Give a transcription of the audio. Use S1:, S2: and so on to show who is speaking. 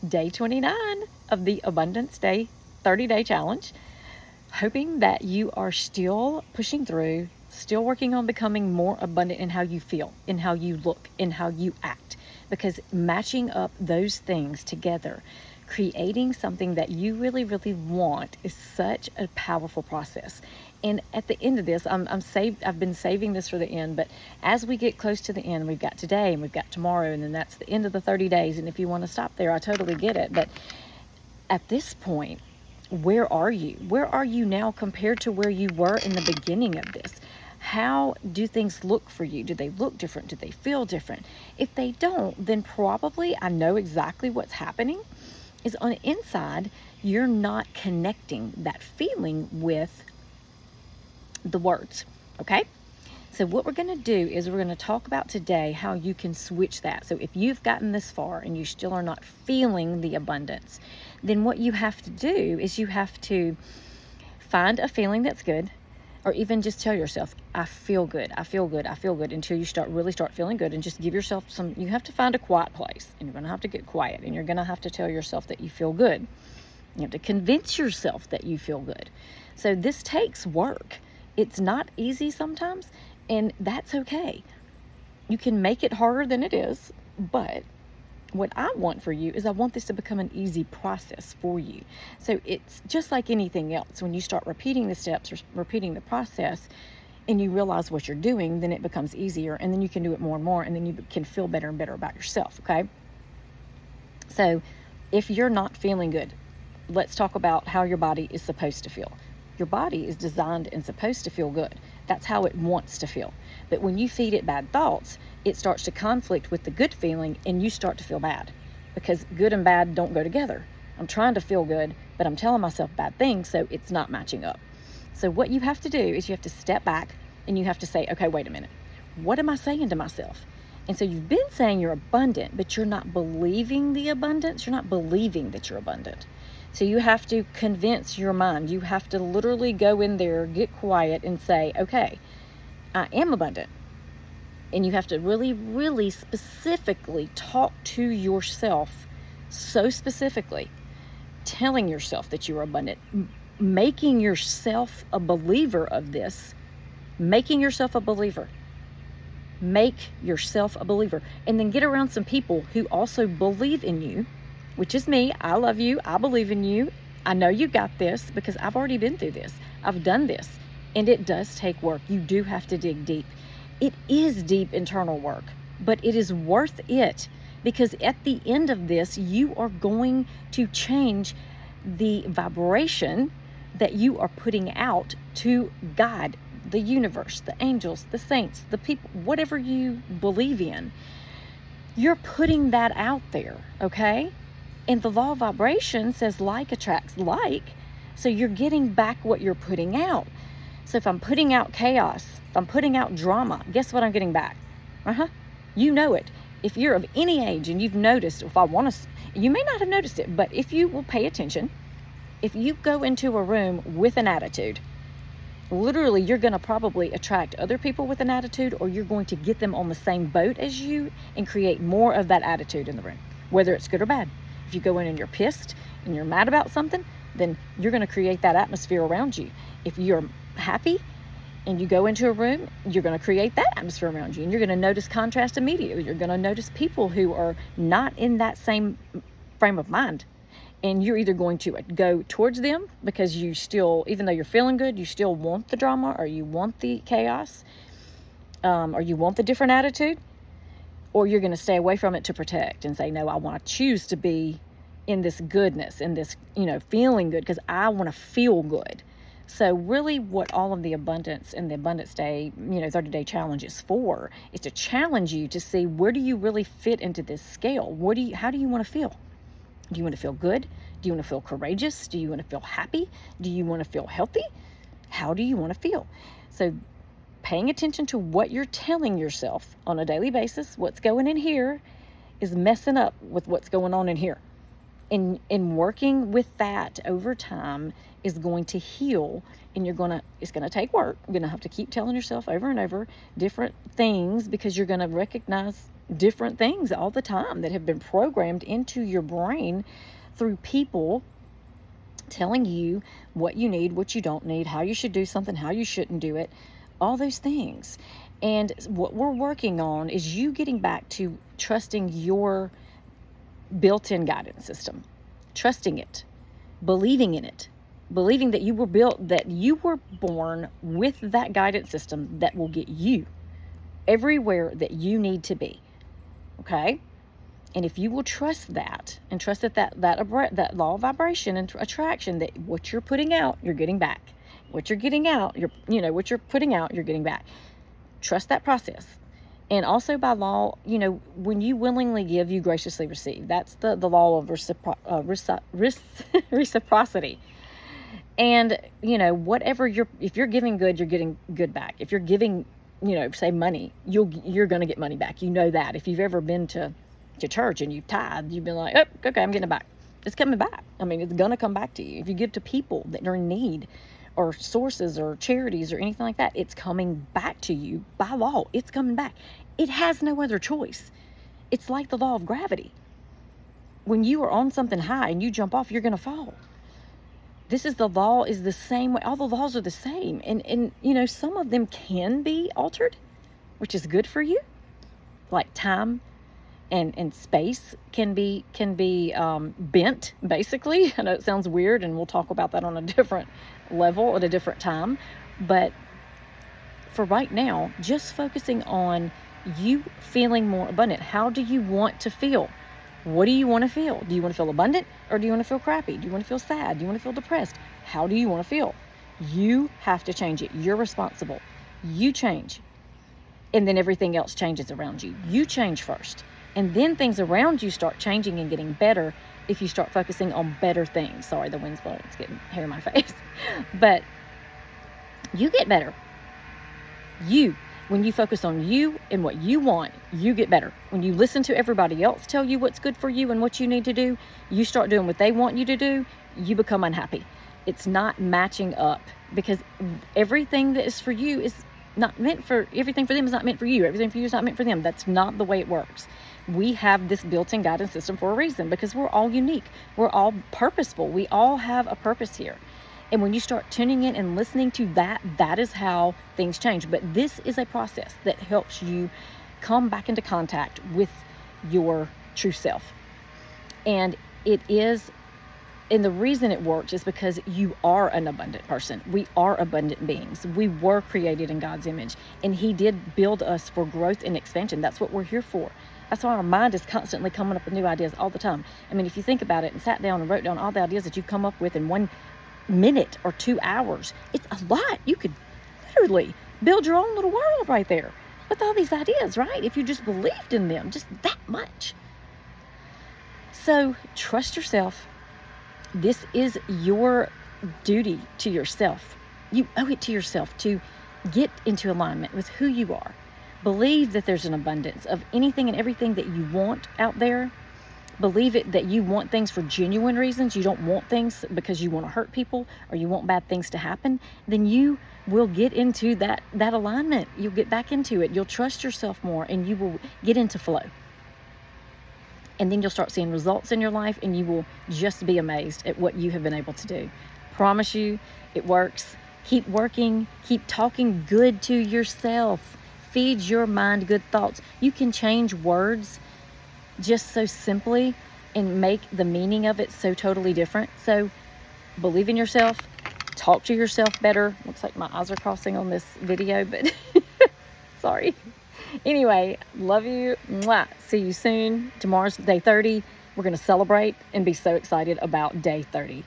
S1: day 29 of the Abundance Day 30-day challenge. Hoping that you are still pushing through, still working on becoming more abundant in how you feel, in how you look, in how you act. Because matching up those things together, creating something that you really, really want is such a powerful process. And at the end of this, I've been saving this for the end, but as we get close to the end, we've got today and we've got tomorrow, and then that's the end of the 30 days. And if you want to stop there, I totally get it. But at this point, where are you? Where are you now compared to where you were in the beginning of this? How do things look for you? Do they look different? Do they feel different? If they don't, then probably I know exactly what's happening is on the inside, you're not connecting that feeling with the words, okay? So what we're going to do is we're going to talk about today how you can switch that. So if you've gotten this far and you still are not feeling the abundance, then what you have to do is you have to find a feeling that's good, or even just tell yourself, I feel good, I feel good, I feel good, until you really start feeling good, and just give yourself some, you have to find a quiet place, and you're going to have to get quiet, and you're going to have to tell yourself that you feel good. You have to convince yourself that you feel good. So this takes work. It's not easy sometimes, and that's okay. You can make it harder than it is, but what I want for you is I want this to become an easy process for you. So it's just like anything else. When you start repeating the steps or repeating the process and you realize what you're doing, then it becomes easier, and then you can do it more and more, and then you can feel better and better about yourself, okay? So if you're not feeling good, let's talk about how your body is supposed to feel. Your body is designed and supposed to feel good. That's how it wants to feel. But when you feed it bad thoughts, it starts to conflict with the good feeling, and you start to feel bad, because good and bad don't go together. I'm trying to feel good, but I'm telling myself bad things, so it's not matching up. So what you have to do is you have to step back and you have to say, okay, wait a minute. What am I saying to myself? And so you've been saying you're abundant, but you're not believing the abundance. You're not believing that you're abundant. So you have to convince your mind. You have to literally go in there, get quiet, and say, okay, I am abundant. And you have to really, really specifically talk to yourself, so specifically, telling yourself that you're abundant, making yourself a believer of this, making yourself a believer. Make yourself a believer. And then get around some people who also believe in you, which is me. I love you. I believe in you. I know you got this because I've already been through this. I've done this. And it does take work. You do have to dig deep. It is deep internal work, but it is worth it, because at the end of this, you are going to change the vibration that you are putting out to God, the universe, the angels, the saints, the people, whatever you believe in. You're putting that out there, okay? And the law of vibration says like attracts like. So you're getting back what you're putting out. So if I'm putting out chaos, if I'm putting out drama, guess what I'm getting back? You know it. If you're of any age and you've noticed, you may not have noticed it, but if you will pay attention, if you go into a room with an attitude, literally you're going to probably attract other people with an attitude, or you're going to get them on the same boat as you and create more of that attitude in the room, whether it's good or bad. If you go in and you're pissed and you're mad about something, then you're going to create that atmosphere around you. If you're happy and you go into a room, you're going to create that atmosphere around you, and you're going to notice contrast immediately. You're going to notice people who are not in that same frame of mind, and you're either going to go towards them because you still, even though you're feeling good, you still want the drama, or you want the chaos, or you want the different attitude, or you're going to stay away from it to protect and say, no, I want to choose to be in this goodness, in this, feeling good, because I want to feel good. So really what all of the abundance and the Abundance Day, 30-day challenge is for, is to challenge you to see, where do you really fit into this scale? How do you want to feel? Do you want to feel good? Do you want to feel courageous? Do you want to feel happy? Do you want to feel healthy? How do you want to feel? So paying attention to what you're telling yourself on a daily basis, what's going in here is messing up with what's going on in here. And working with that over time is going to heal, and it's going to take work. You're going to have to keep telling yourself over and over different things, because you're going to recognize different things all the time that have been programmed into your brain through people telling you what you need, what you don't need, how you should do something, how you shouldn't do it, all those things. And what we're working on is you getting back to trusting your built-in guidance system, trusting it, believing in it, believing that you were built, that you were born with that guidance system that will get you everywhere that you need to be. Okay? And if you will trust that, and trust that law of vibration and attraction, that what you're putting out, you're getting back. What you're getting out, what you're putting out, you're getting back. Trust that process. And also by law, when you willingly give, you graciously receive. That's the law of reciprocity. And, whatever if you're giving good, you're getting good back. If you're giving, say money, you're going to get money back. You know that. If you've ever been to church and you've tithed, you've been like, oh, okay, I'm getting it back. It's coming back. I mean, it's going to come back to you. If you give to people that are in need, or sources or charities or anything like that, it's coming back to you by law. It's coming back. It has no other choice. It's like the law of gravity. When you are on something high and you jump off, you're going to fall. The law is the same way. All the laws are the same. And some of them can be altered, which is good for you. Like time and space can be bent, basically. I know it sounds weird, and we'll talk about that on a different level at a different time. But for right now, just focusing on you feeling more abundant. How do you want to feel? What do you want to feel? Do you want to feel abundant, or do you want to feel crappy? Do you want to feel sad? Do you want to feel depressed? How do you want to feel? You have to change it. You're responsible. You change. And then everything else changes around you. You change first. And then things around you start changing and getting better if you start focusing on better things. Sorry, the wind's blowing. It's getting hair in my face. But you get better. When you focus on you and what you want, you get better. When you listen to everybody else tell you what's good for you and what you need to do, you start doing what they want you to do, you become unhappy. It's not matching up, because everything that is for you is not meant for, everything for them is not meant for you. Everything for you is not meant for them. That's not the way it works. We have this built-in guidance system for a reason, because we're all unique. We're all purposeful. We all have a purpose here. And when you start tuning in and listening to that, that is how things change. But this is a process that helps you come back into contact with your true self. And the reason it works is because you are an abundant person. We are abundant beings. We were created in God's image, and He did build us for growth and expansion. That's what we're here for. That's why our mind is constantly coming up with new ideas all the time. I mean, if you think about it and sat down and wrote down all the ideas that you've come up with in 1 minute or 2 hours, it's a lot. You could literally build your own little world right there with all these ideas, right? If you just believed in them just that much. So trust yourself. This is your duty to yourself. You owe it to yourself to get into alignment with who you are. Believe that there's an abundance of anything and everything that you want out there. Believe it, that you want things for genuine reasons. You don't want things because you want to hurt people or you want bad things to happen. Then you will get into that alignment. You'll get back into it. You'll trust yourself more, and you will get into flow. And then you'll start seeing results in your life, and you will just be amazed at what you have been able to do. Promise you, it works. Keep working. Keep talking good to yourself. Feed your mind good thoughts. You can change words just so simply and make the meaning of it so totally different. So believe in yourself. Talk to yourself better. Looks like my eyes are crossing on this video, but sorry. Anyway, love you. Mwah. See you soon. Tomorrow's day 30. We're going to celebrate and be so excited about day 30.